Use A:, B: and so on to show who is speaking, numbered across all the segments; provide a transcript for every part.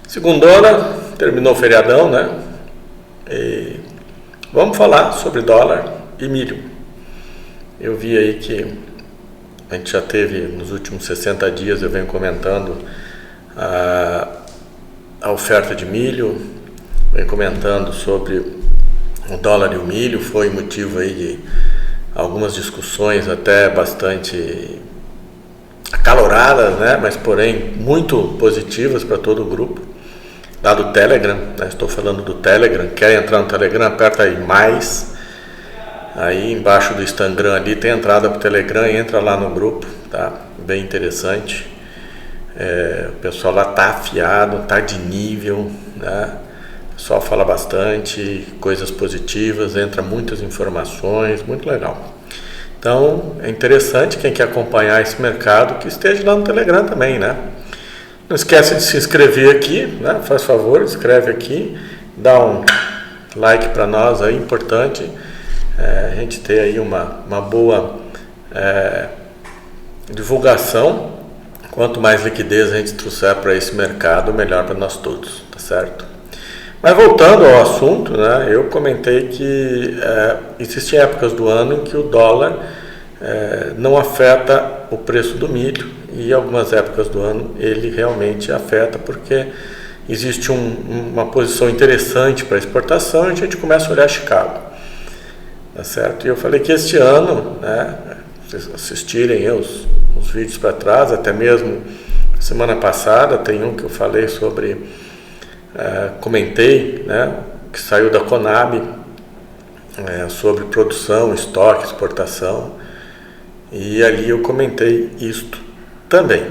A: Segundona, terminou o feriadão, né? E vamos falar sobre dólar e milho. Eu vi aí que a gente já teve, nos últimos 60 dias, eu venho comentando a oferta de milho, venho comentando sobre o dólar e o milho, foi motivo aí de algumas discussões até bastante acaloradas, né? Mas porém muito positivas para todo o grupo. Lá do Telegram, né? Estou falando do Telegram. Quer entrar no Telegram? Aperta aí mais. Aí embaixo do Instagram ali tem entrada para o Telegram, entra lá no grupo, tá? Bem interessante. O pessoal lá tá afiado, tá de nível, né? O pessoal fala bastante, coisas positivas, entra muitas informações, muito legal. Então é interessante quem quer acompanhar esse mercado que esteja lá no Telegram também, né? Não esquece de se inscrever aqui, né? Faz favor, escreve aqui, dá um like para nós aí, importante a gente ter aí uma boa divulgação. Quanto mais liquidez a gente trouxer para esse mercado, melhor para nós todos, tá certo? Mas voltando ao assunto, né? Eu comentei que existem épocas do ano em que o dólar não afeta o preço do milho, e algumas épocas do ano ele realmente afeta porque existe uma posição interessante para exportação e a gente começa a olhar Chicago, tá certo? E eu falei que este ano, né, vocês assistirem os vídeos para trás, até mesmo semana passada tem um que eu falei sobre, comentei, né, que saiu da Conab, sobre produção, estoque, exportação, e ali eu comentei isto também,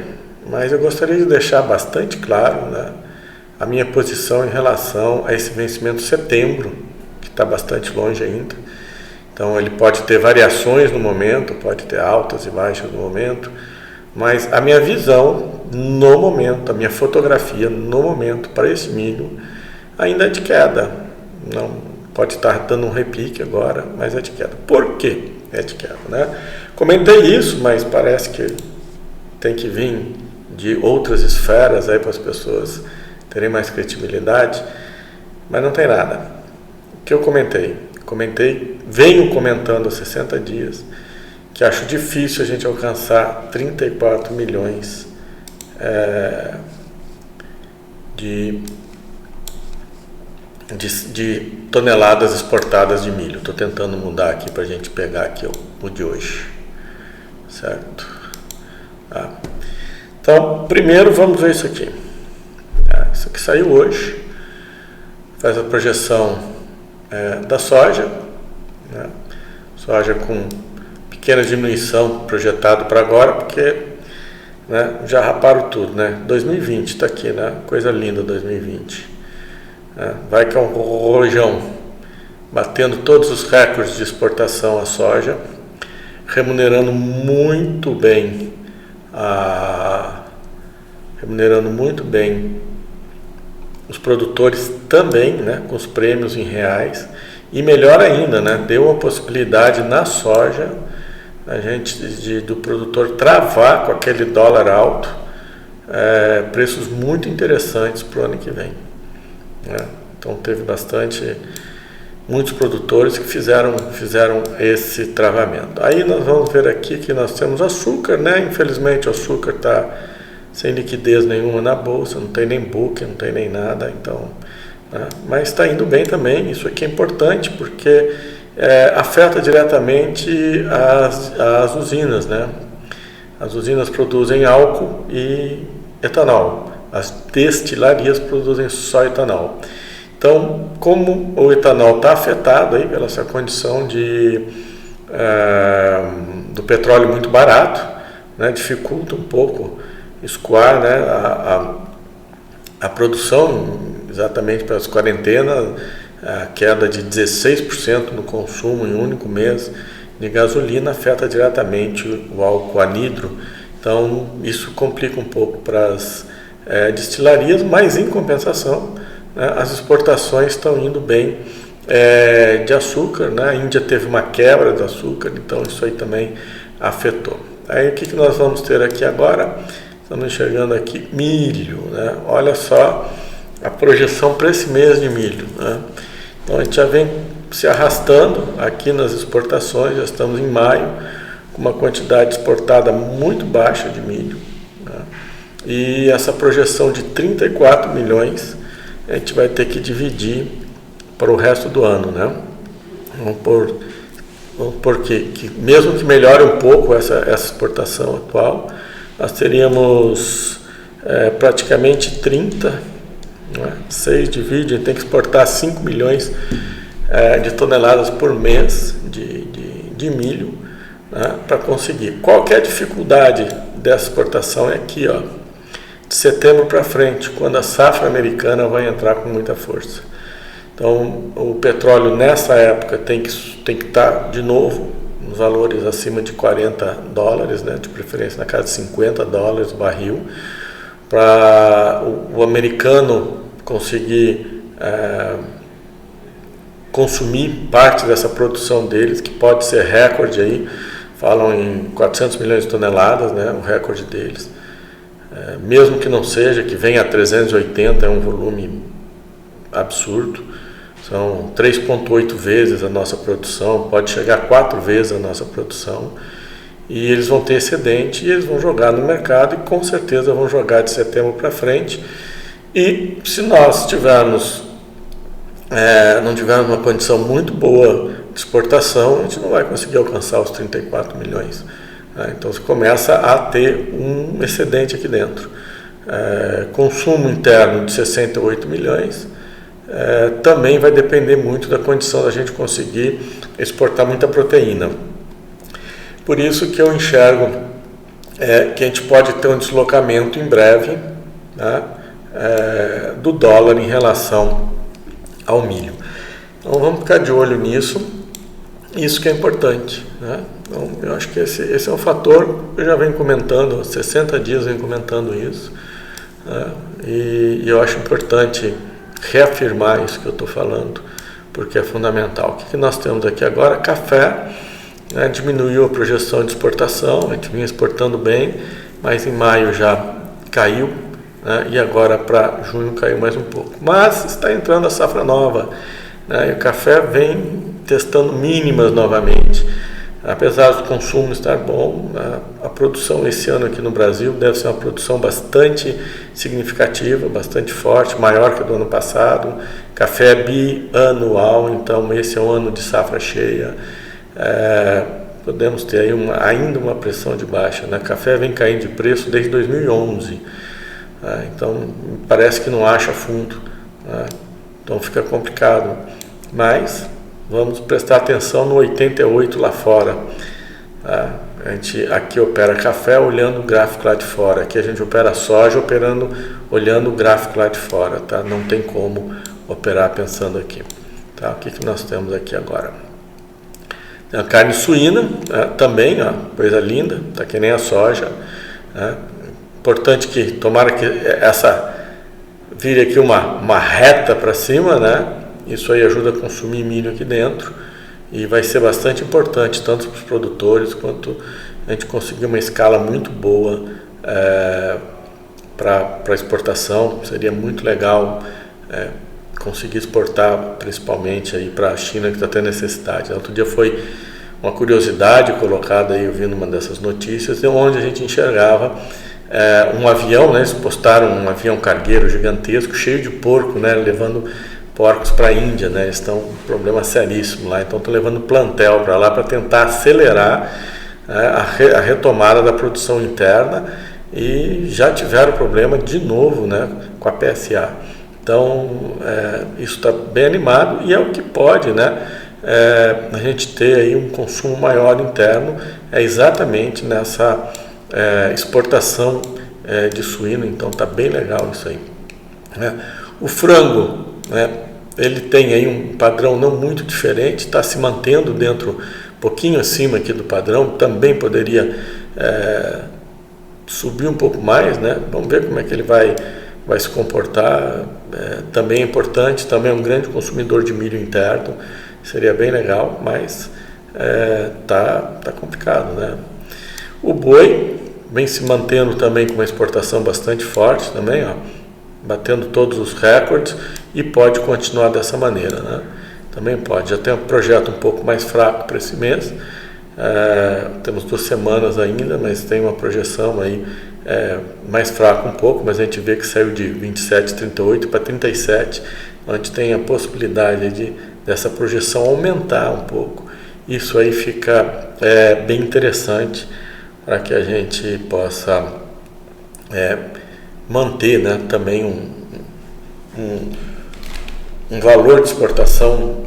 A: mas eu gostaria de deixar bastante claro, né, a minha posição em relação a esse vencimento de setembro, que está bastante longe ainda. Então ele pode ter variações no momento, pode ter altas e baixas no momento, mas a minha visão no momento, a minha fotografia no momento para esse milho ainda é de queda. Não pode estar dando um repique agora, mas é de queda. Por quê é de queda, né? Comentei isso, mas parece que tem que vir de outras esferas aí para as pessoas terem mais credibilidade, mas não tem nada. O que eu comentei, venho comentando há 60 dias, que acho difícil a gente alcançar 34 milhões de toneladas exportadas de milho. Estou tentando mudar aqui para a gente pegar aqui o de hoje, certo? Então, primeiro vamos ver isso aqui. Isso aqui saiu hoje, faz a projeção da soja, né? Soja com pequena diminuição projetado para agora, porque, né, já raparam tudo, né? 2020 está aqui, né? Coisa linda 2020. Vai que é um rojão, batendo todos os recordes de exportação a soja, remunerando muito bem os produtores também, né, com os prêmios em reais, e melhor ainda, né, deu uma possibilidade na soja do produtor travar com aquele dólar alto preços muito interessantes para o ano que vem, né? Então teve muitos produtores que fizeram esse travamento. Aí nós vamos ver aqui que nós temos açúcar, né? Infelizmente o açúcar está sem liquidez nenhuma na bolsa, não tem nem book, não tem nem nada, então, né? Mas está indo bem também. Isso aqui é importante porque afeta diretamente as usinas, né? As usinas produzem álcool e etanol, as destilarias produzem só etanol. Então, como o etanol está afetado aí pela essa condição do petróleo muito barato, né, dificulta um pouco escoar, né, a produção, exatamente pelas quarentenas, a queda de 16% no consumo em um único mês de gasolina afeta diretamente o álcool anidro. Então, isso complica um pouco para as destilarias, mas em compensação, né, as exportações estão indo bem de açúcar, né? A Índia teve uma quebra do açúcar, então isso aí também afetou. Aí o que nós vamos ter aqui agora? Estamos enxergando aqui milho, né? Olha só a projeção para esse mês de milho, né? Então a gente já vem se arrastando aqui nas exportações, já estamos em maio, com uma quantidade exportada muito baixa de milho, né? E essa projeção de 34 milhões a gente vai ter que dividir para o resto do ano, né? Vamos por que mesmo que melhore um pouco essa exportação atual, nós teríamos praticamente 30, né? 6 divide, a gente tem que exportar 5 milhões de toneladas por mês de milho, né? Para conseguir. Qual que é a dificuldade dessa exportação? É aqui, ó, de setembro para frente, quando a safra americana vai entrar com muita força. Então, o petróleo nessa época tem que estar de novo nos valores acima de $40, né, de preferência na casa de $50 o barril, para o americano conseguir consumir parte dessa produção deles, que pode ser recorde aí, falam em 400 milhões de toneladas, né, o recorde deles. Mesmo que não seja, que venha a 380, é um volume absurdo. São 3,8 vezes a nossa produção, pode chegar a 4 vezes a nossa produção. E eles vão ter excedente e eles vão jogar no mercado e com certeza vão jogar de setembro para frente. E se nós não tivermos uma condição muito boa de exportação, a gente não vai conseguir alcançar os 34 milhões. Então você começa a ter um excedente aqui dentro. Consumo interno de 68 milhões. Também vai depender muito da condição da gente conseguir exportar muita proteína. Por isso que eu enxergo que a gente pode ter um deslocamento em breve, né, do dólar em relação ao milho. Então vamos ficar de olho nisso, isso que é importante, né? Então, eu acho que esse é um fator, eu já venho comentando, há 60 dias venho comentando isso, né? E eu acho importante reafirmar isso que eu estou falando, porque é fundamental. O que nós temos aqui agora? Café, né, diminuiu a projeção de exportação, a gente vinha exportando bem, mas em maio já caiu, né, e agora para junho caiu mais um pouco. Mas está entrando a safra nova, né, e o café vem testando mínimas novamente. Apesar do consumo estar bom, a produção esse ano aqui no Brasil deve ser uma produção bastante significativa, bastante forte, maior que a do ano passado. Café é bianual, então esse é um ano de safra cheia. Podemos ter aí ainda uma pressão de baixa, né? Café vem caindo de preço desde 2011, então parece que não acha fundo, né? Então fica complicado, mas vamos prestar atenção no 88 lá fora. A gente aqui opera café olhando o gráfico lá de fora. Aqui a gente opera soja olhando o gráfico lá de fora. Tá? Não tem como operar pensando aqui. Tá? O que nós temos aqui agora? A carne suína, também, ó, coisa linda, tá que nem a soja. Importante que tomara que essa vire aqui uma reta para cima, né? Isso aí ajuda a consumir milho aqui dentro e vai ser bastante importante, tanto para os produtores quanto a gente conseguir uma escala muito boa para exportação. Seria muito legal conseguir exportar principalmente aí para a China, que está tendo necessidade. Outro dia foi uma curiosidade colocada aí, eu vi numa dessas notícias, onde a gente enxergava um avião, né? Eles postaram um avião cargueiro gigantesco, cheio de porco, né? Levando porcos para a Índia, né? Eles estão um problema seríssimo lá, então estão levando plantel para lá para tentar acelerar a retomada da produção interna e já tiveram problema de novo, né, com a PSA. Então isso está bem animado e é o que pode, né, a gente ter aí um consumo maior interno, exatamente nessa exportação de suíno, então está bem legal isso aí, né? O frango, né, ele tem aí um padrão não muito diferente, está se mantendo dentro, um pouquinho acima aqui do padrão, também poderia subir um pouco mais, né? Vamos ver como é que ele vai se comportar. Também é importante, também é um grande consumidor de milho interno, seria bem legal, mas tá complicado, né? O boi vem se mantendo também com uma exportação bastante forte também, ó. batendo todos os recordes e pode continuar dessa maneira, né? Também pode. Já tem um projeto um pouco mais fraco para esse mês, temos 2 semanas ainda, mas tem uma projeção aí mais fraca um pouco, mas a gente vê que saiu de 27,38 para 37, então a gente tem a possibilidade dessa projeção aumentar um pouco. Isso aí fica bem interessante para que a gente possa manter, né, também um valor de exportação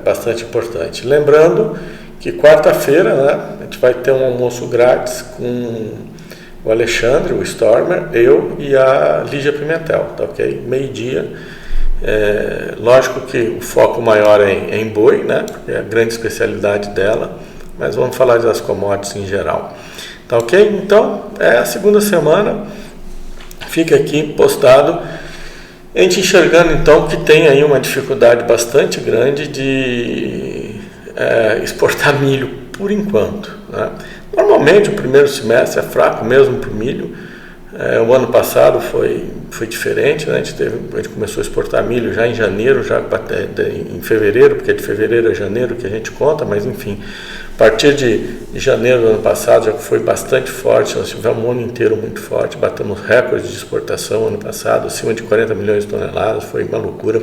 A: bastante importante. Lembrando que quarta-feira, né, a gente vai ter um almoço grátis com o Alexandre, o Stormer, eu e a Lígia Pimentel, tá ok? Meio-dia. Lógico que o foco maior é em boi, né, porque é a grande especialidade dela, mas vamos falar das commodities em geral. Tá ok? Então, a segunda semana fica aqui postado. A gente enxergando então que tem aí uma dificuldade bastante grande de exportar milho por enquanto, né? Normalmente o primeiro semestre é fraco mesmo para o milho. O ano passado foi diferente, né? A gente começou a exportar milho já em janeiro, já em fevereiro, porque é de fevereiro a janeiro que a gente conta, mas enfim, a partir de janeiro do ano passado já foi bastante forte. Nós tivemos um ano inteiro muito forte, batemos recordes de exportação ano passado, acima de 40 milhões de toneladas, foi uma loucura.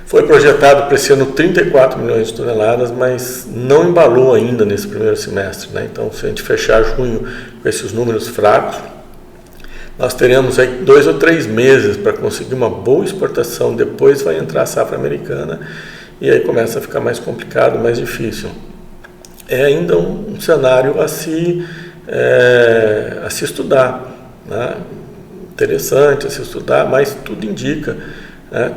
A: Foi projetado para esse ano 34 milhões de toneladas, mas não embalou ainda nesse primeiro semestre, né? Então, se a gente fechar junho com esses números fracos, nós teremos aí 2 ou 3 meses para conseguir uma boa exportação. Depois vai entrar a safra americana e aí começa a ficar mais complicado, mais difícil. É ainda um cenário a se estudar, né? Interessante a se estudar, mas tudo indica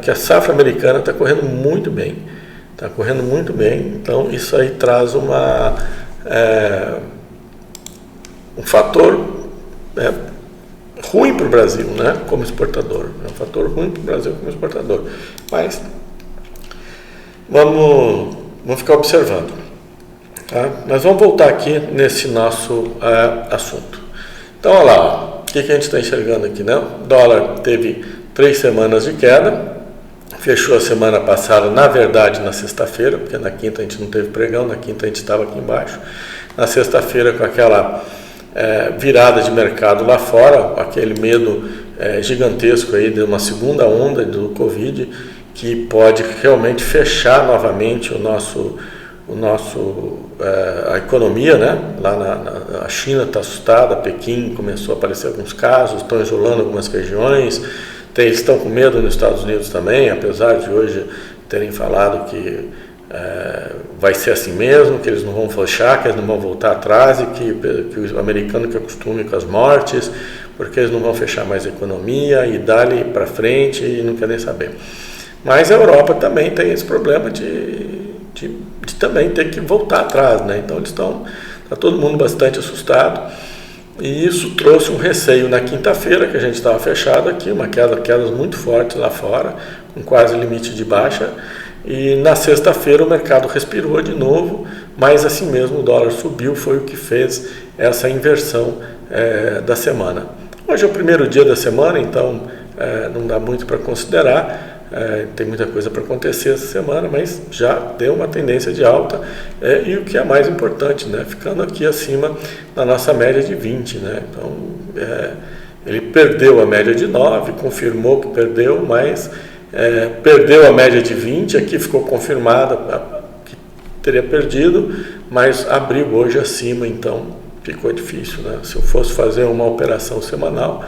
A: que a safra americana está correndo muito bem. Está correndo muito bem, então isso aí traz um fator ruim para o Brasil, né, como exportador. É um fator ruim para o Brasil como exportador. Mas vamos ficar observando. Tá? Mas vamos voltar aqui nesse nosso assunto. Então, olha lá, o que a gente está enxergando aqui, né? O dólar teve 3 semanas de queda, fechou a semana passada, na verdade, na sexta-feira, porque na quinta a gente não teve pregão, na quinta a gente estava aqui embaixo. Na sexta-feira, com aquela virada de mercado lá fora, aquele medo gigantesco aí de uma segunda onda do Covid, que pode realmente fechar novamente a economia, né? Lá a China está assustada, Pequim começou a aparecer alguns casos, estão isolando algumas regiões, eles estão com medo nos Estados Unidos também, apesar de hoje terem falado que vai ser assim mesmo, que eles não vão fechar, que eles não vão voltar atrás e que o americano que acostume com as mortes, porque eles não vão fechar mais a economia e dali para frente e não quer nem saber. Mas a Europa também tem esse problema de também ter que voltar atrás, né? Então está todo mundo bastante assustado e isso trouxe um receio na quinta-feira, que a gente estava fechado aqui, quedas muito fortes lá fora, com quase limite de baixa, e na sexta-feira o mercado respirou de novo, mas assim mesmo o dólar subiu, foi o que fez essa inversão da semana. Hoje é o primeiro dia da semana, então não dá muito para considerar. Tem muita coisa para acontecer essa semana, mas já deu uma tendência de alta e o que é mais importante, né, ficando aqui acima da nossa média de 20, né? Então ele perdeu a média de 9, confirmou que perdeu, mas perdeu a média de 20, aqui ficou confirmada que teria perdido, mas abriu hoje acima, então ficou difícil, né? Se eu fosse fazer uma operação semanal,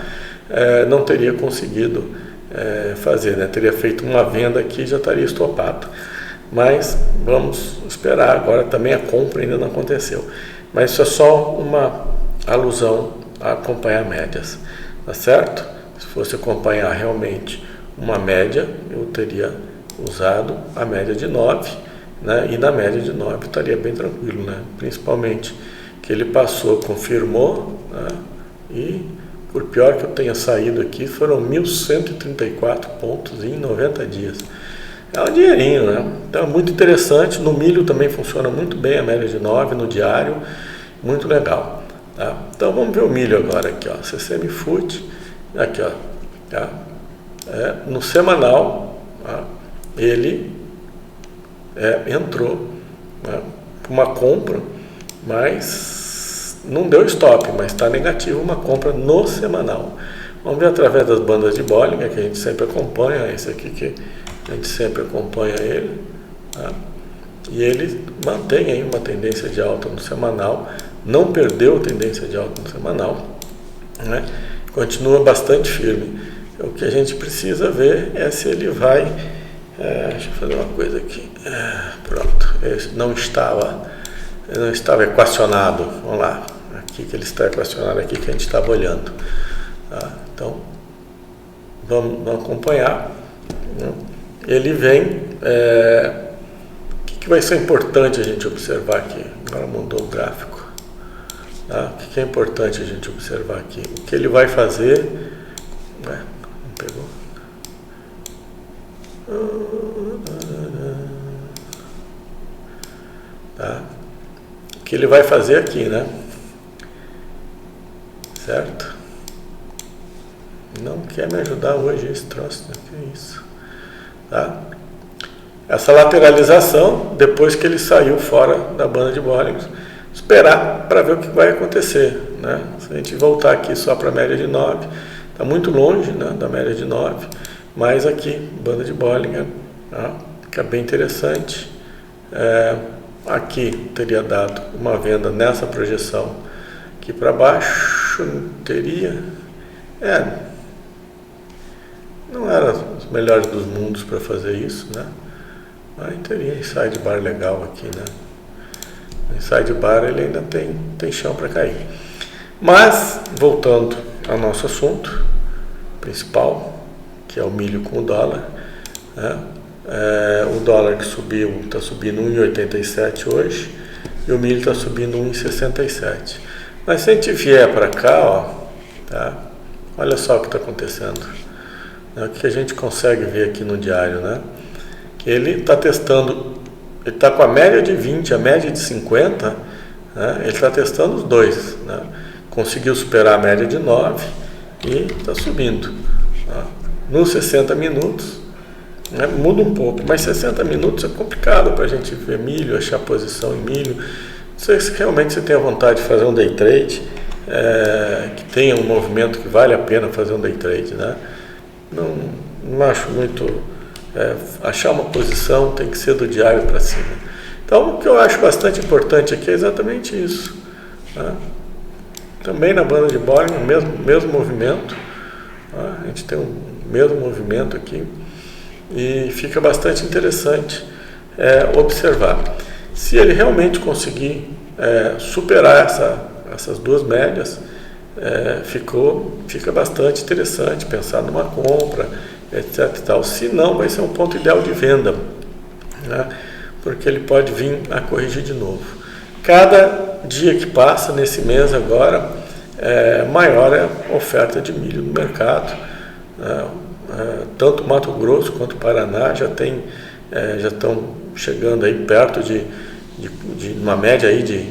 A: não teria conseguido fazer, né? Teria feito uma venda aqui e já estaria estopado. Mas vamos esperar. Agora também a compra ainda não aconteceu. Mas isso é só uma alusão a acompanhar médias, tá certo? Se fosse acompanhar realmente uma média, eu teria usado a média de 9, né? E na média de 9 estaria bem tranquilo, né? Principalmente que ele passou, confirmou, né? E por pior que eu tenha saído aqui, foram 1.134 pontos em 90 dias. É um dinheirinho, né? Então é muito interessante. No milho também funciona muito bem a média de 9 no diário, muito legal. Tá? Então vamos ver o milho agora aqui, ó. CCM Food, aqui, ó. tá? No semanal, tá? Ele entrou, né, com uma compra, mas não deu stop, mas está negativo uma compra no semanal. Vamos ver através das bandas de Bollinger, que a gente sempre acompanha, esse aqui que a gente sempre acompanha ele, tá? E ele mantém aí uma tendência de alta no semanal, não perdeu a tendência de alta no semanal, né? Continua bastante firme. O que a gente precisa ver é se ele vai... deixa eu fazer uma coisa aqui. Pronto, ele não estava equacionado. Vamos lá, aqui que ele está equacionado, aqui que a gente estava olhando. Tá? Então, vamos acompanhar, né? Ele vem... o que vai ser importante a gente observar aqui? Agora mudou o gráfico. Tá? O que é importante a gente observar aqui? O que ele vai fazer... não pegou? Tá? O que ele vai fazer aqui, né? Certo? Não quer me ajudar hoje esse troço, né? Que é isso? Tá? Essa lateralização, depois que ele saiu fora da banda de Bollinger, esperar para ver o que vai acontecer, né? Se a gente voltar aqui só para a média de 9, está muito longe, né, da média de 9, mas aqui, banda de Bollinger, tá? Que é bem interessante. Aqui teria dado uma venda nessa projeção aqui para baixo, teria... não era os melhores dos mundos para fazer isso, né? Mas teria inside bar legal aqui, né? O inside bar ele ainda tem chão para cair. Mas, voltando ao nosso assunto principal, que é o milho com o dólar, né? O dólar que subiu, está subindo 1,87 hoje, e o milho está subindo 1,67. Mas se a gente vier para cá, ó, tá? Olha só o que está acontecendo. O que a gente consegue ver aqui no diário, né? Que ele está testando, ele está com a média de 20, a média de 50, né? Ele está testando os dois, né? Conseguiu superar a média de 9 e está subindo, tá? Nos 60 minutos, né? Muda um pouco, mas 60 minutos é complicado para a gente ver milho, achar posição em milho. Não sei se realmente você tem a vontade de fazer um day trade, que tenha um movimento que vale a pena fazer um day trade, né? Não acho muito... achar uma posição tem que ser do diário para cima. Então, o que eu acho bastante importante aqui é exatamente isso, né? Também na banda de Bollinger, mesmo movimento, tá? A gente tem o mesmo movimento aqui e fica bastante interessante observar. Se ele realmente conseguir superar essas duas médias, fica bastante interessante pensar numa compra, etc. e tal. Se não, vai ser um ponto ideal de venda, né? Porque ele pode vir a corrigir de novo. Cada dia que passa nesse mês agora, maior é a oferta de milho no mercado. Tanto Mato Grosso quanto Paraná já estão chegando aí perto de uma média aí de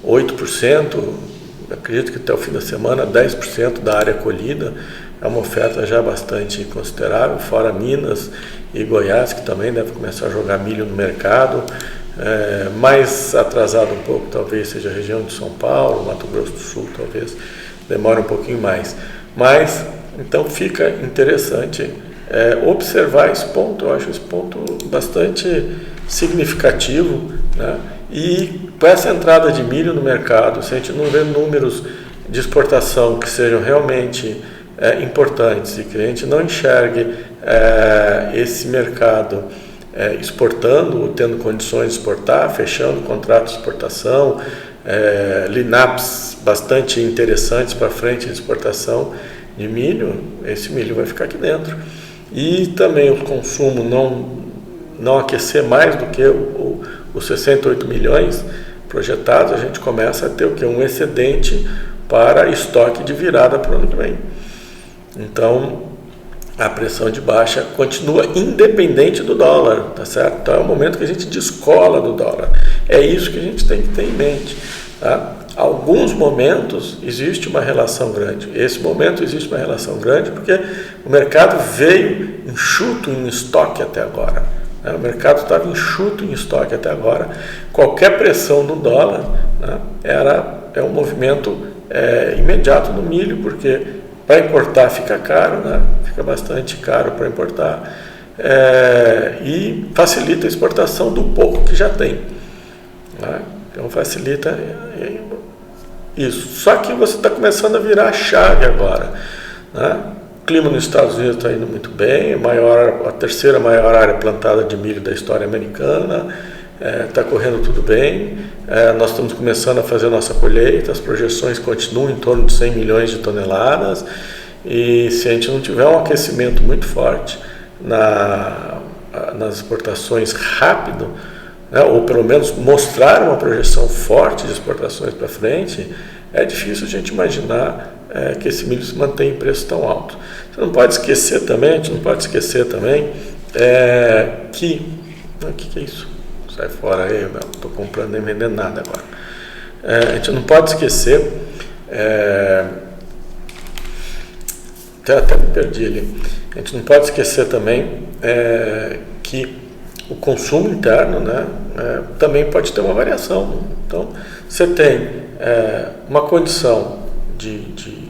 A: 8%. Acredito que até o fim da semana 10% da área colhida. É uma oferta já bastante considerável, fora Minas e Goiás, que também deve começar a jogar milho no mercado. Mais atrasado um pouco, talvez seja a região de São Paulo, Mato Grosso do Sul, talvez demore um pouquinho mais. Mas, então fica interessante observar esse ponto. Eu acho esse ponto bastante significativo, né? E com essa entrada de milho no mercado, se a gente não vê números de exportação que sejam realmente importantes e que a gente não enxergue esse mercado exportando, tendo condições de exportar, fechando contratos de exportação, lineups bastante interessantes para frente de exportação de milho, esse milho vai ficar aqui dentro. E também o consumo não aquecer mais do que os 68 milhões projetados, a gente começa a ter o que? Um excedente para estoque de virada para o ano que vem. Então, a pressão de baixa continua independente do dólar, tá certo? Então, é o momento que a gente descola do dólar. É isso que a gente tem que ter em mente, tá? alguns momentos existe uma relação grande. Esse momento existe uma relação grande porque o mercado veio enxuto em estoque até agora. O mercado estava enxuto em estoque até agora. Qualquer pressão no dólar, né, é um movimento imediato no milho, porque para importar fica caro, né, fica bastante caro para importar, e facilita a exportação do pouco que já tem. Né? Então facilita isso. Só que você está começando a virar a chave agora. Né? O clima nos Estados Unidos está indo muito bem, a terceira maior área plantada de milho da história americana, está correndo tudo bem, nós estamos começando a fazer a nossa colheita, as projeções continuam em torno de 100 milhões de toneladas, e se a gente não tiver um aquecimento muito forte nas exportações rápido, né, ou pelo menos mostrar uma projeção forte de exportações para frente, é difícil a gente imaginar que esse milho se mantém em preço tão alto. Você não pode esquecer também, a gente não pode esquecer também que... O que é isso? Sai fora aí, não estou comprando nem vendendo nada agora. A gente não pode esquecer... Até me perdi ali. A gente não pode esquecer também que o consumo interno, né, também pode ter uma variação. Então, você tem uma condição de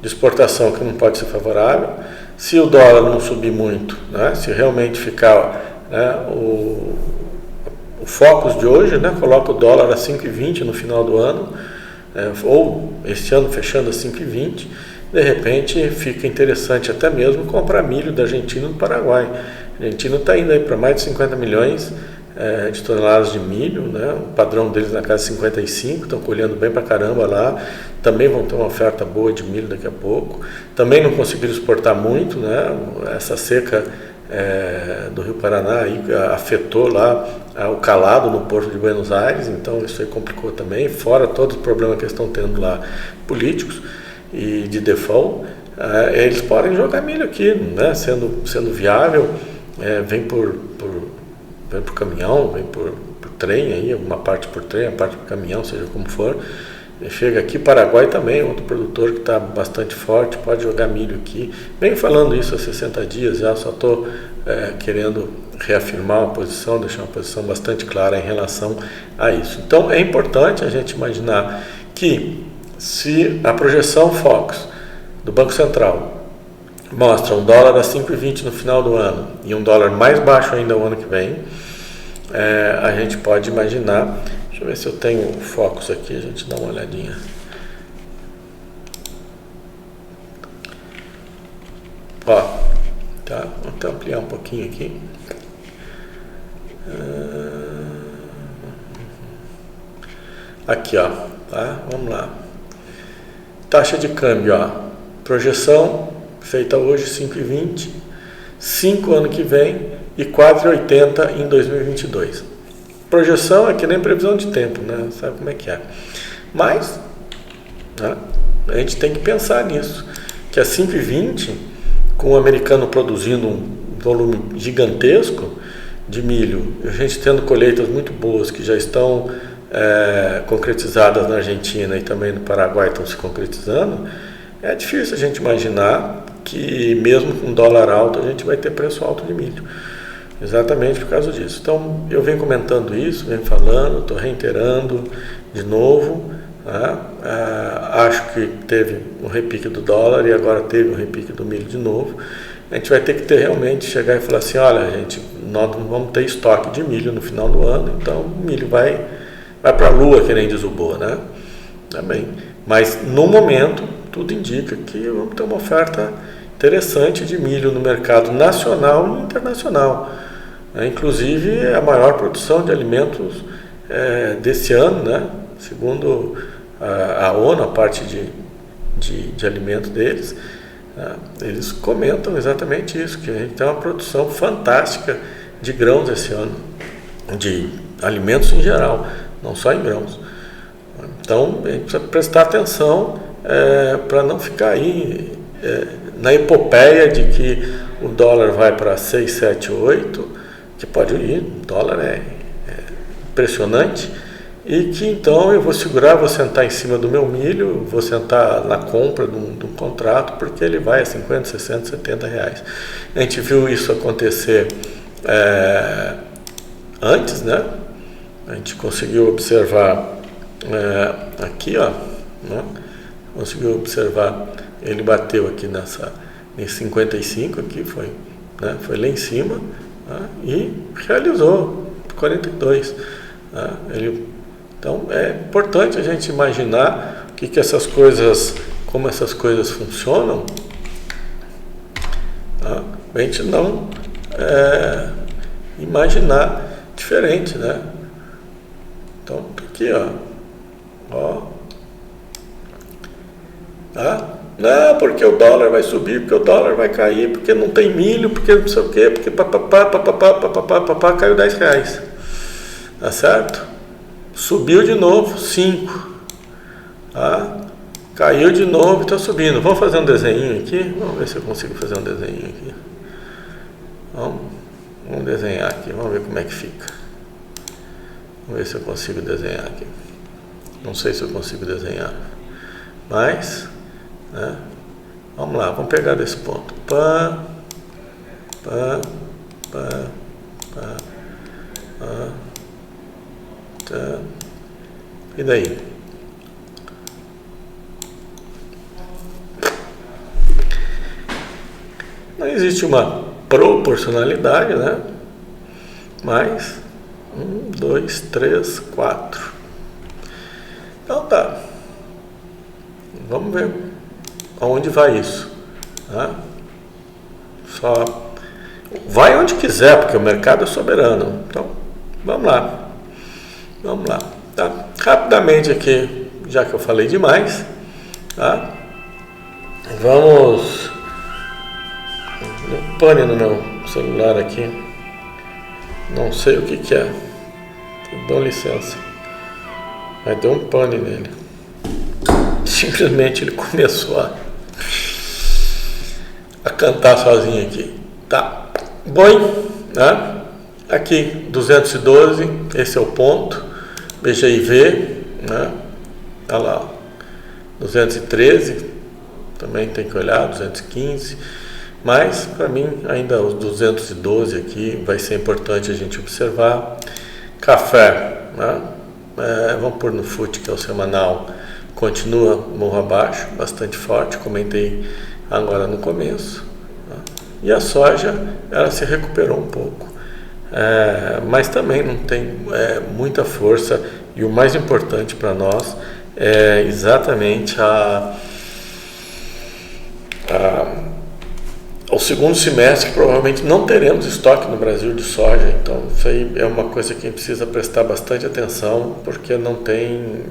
A: exportação que não pode ser favorável. Se o dólar não subir muito, né, se realmente ficar, né, o Focus de hoje, né, coloca o dólar a 5,20 no final do ano, ou este ano fechando a 5,20, de repente fica interessante até mesmo comprar milho da Argentina e do Paraguai. A Argentina está indo aí para mais de 50 milhões de toneladas de milho, né? O padrão deles na casa de 55, estão colhendo bem para caramba lá, também vão ter uma oferta boa de milho daqui a pouco. Também não conseguiram exportar muito, né? Essa seca do Rio Paraná aí afetou lá o calado no porto de Buenos Aires, então isso aí complicou também, fora todos os problemas que eles estão tendo lá políticos e de default, eles podem jogar milho aqui, né? Sendo viável, vem por caminhão, vem por trem, aí, uma parte por trem, a parte por caminhão, seja como for. Chega aqui, Paraguai também, outro produtor que está bastante forte, pode jogar milho aqui. Venho falando isso há 60 dias já, só estou querendo reafirmar uma posição, deixar uma posição bastante clara em relação a isso. Então, é importante a gente imaginar que se a projeção Focus do Banco Central mostra um dólar a 5,20 no final do ano e um dólar mais baixo ainda o ano que vem, a gente pode imaginar, deixa eu ver se eu tenho o Focus aqui, a gente dá uma olhadinha. Ó, tá, vou até ampliar um pouquinho aqui. Aqui, ó, tá, vamos lá. Taxa de câmbio, ó, projeção feita hoje 5,20, 5 ano que vem e 4,80 em 2022. Projeção é que nem previsão de tempo, né? Sabe como é que é. Mas, né, a gente tem que pensar nisso, que a 5,20, com o americano produzindo um volume gigantesco de milho, a gente tendo colheitas muito boas que já estão concretizadas na Argentina e também no Paraguai estão se concretizando, é difícil a gente imaginar que mesmo com dólar alto a gente vai ter preço alto de milho, exatamente por causa disso. Então eu venho comentando isso, venho falando, estou reiterando de novo, né? Acho que teve um repique do dólar e agora teve um repique do milho de novo. A gente vai ter que realmente chegar e falar assim, olha gente, nós não vamos ter estoque de milho no final do ano, então o milho vai para a lua, que nem diz o Boa, né? Também. Mas no momento tudo indica que vamos ter uma oferta interessante de milho no mercado nacional e internacional. Inclusive a maior produção de alimentos desse ano, né? Segundo a ONU, a parte de alimentos deles, eles comentam exatamente isso, que a gente tem uma produção fantástica de grãos esse ano, de alimentos em geral, não só em grãos. Então a gente precisa prestar atenção para não ficar aí na epopeia de que o dólar vai para 6, 7, 8, que pode ir, o dólar é impressionante, e que então eu vou segurar, vou sentar em cima do meu milho, vou sentar na compra de um contrato, porque ele vai a 50, 60, 70 reais. A gente viu isso acontecer antes, né? A gente conseguiu observar aqui, ó, né? Conseguiu observar, ele bateu aqui nesse 55 aqui, foi lá em cima, né? E realizou 42. Né? Então é importante a gente imaginar como essas coisas funcionam, tá? A gente não imaginar diferente, né? Então aqui, ó, tá? Não, porque o dólar vai subir, porque o dólar vai cair, porque não tem milho, porque não sei o quê, porque papapá, caiu 10 reais. Tá certo? Subiu de novo, 5. Tá? Caiu de novo e está subindo. Vamos fazer um desenho aqui? Vamos ver se eu consigo fazer um desenho aqui. Vamos desenhar aqui, vamos ver como é que fica. Vamos ver se eu consigo desenhar aqui. Não sei se eu consigo desenhar, mas, né? Vamos lá, vamos pegar desse ponto. E daí? Não existe uma proporcionalidade, né? Mas 1, 2, 3, 4. Então tá. Vamos ver aonde vai isso. Tá? Só vai onde quiser, porque o mercado é soberano. Então, vamos lá. Tá? Rapidamente aqui, já que eu falei demais, tá? Vamos. Um pane no meu celular aqui. Não sei o que é. Dão licença. Mas deu um pane nele. Simplesmente ele começou a cantar sozinho aqui. Tá. Bom, né? Aqui 212, esse é o ponto. BGIV, né? Tá lá. 213, também tem que olhar, 215. Mas, para mim, ainda os 212 aqui vai ser importante a gente observar. Café, né? Vamos pôr no FUT, que é o semanal, continua morro abaixo, bastante forte, comentei agora no começo. Né? E a soja, ela se recuperou um pouco, mas também não tem muita força, e o mais importante para nós é exatamente o segundo semestre. Provavelmente não teremos estoque no Brasil de soja, então isso aí é uma coisa que a gente precisa prestar bastante atenção, porque não tem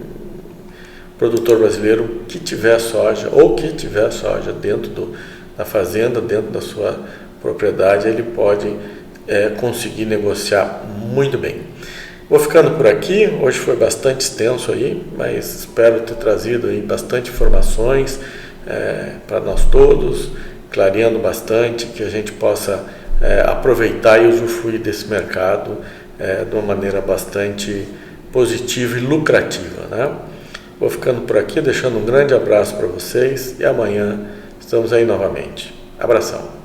A: produtor brasileiro que tiver soja, ou que tiver soja dentro da fazenda, dentro da sua propriedade, ele pode conseguir negociar muito bem. Vou ficando por aqui, hoje foi bastante extenso aí, mas espero ter trazido aí bastante informações para nós todos, clareando bastante, que a gente possa aproveitar e usufruir desse mercado de uma maneira bastante positiva e lucrativa, né? Vou ficando por aqui, deixando um grande abraço para vocês, e amanhã estamos aí novamente. Abração.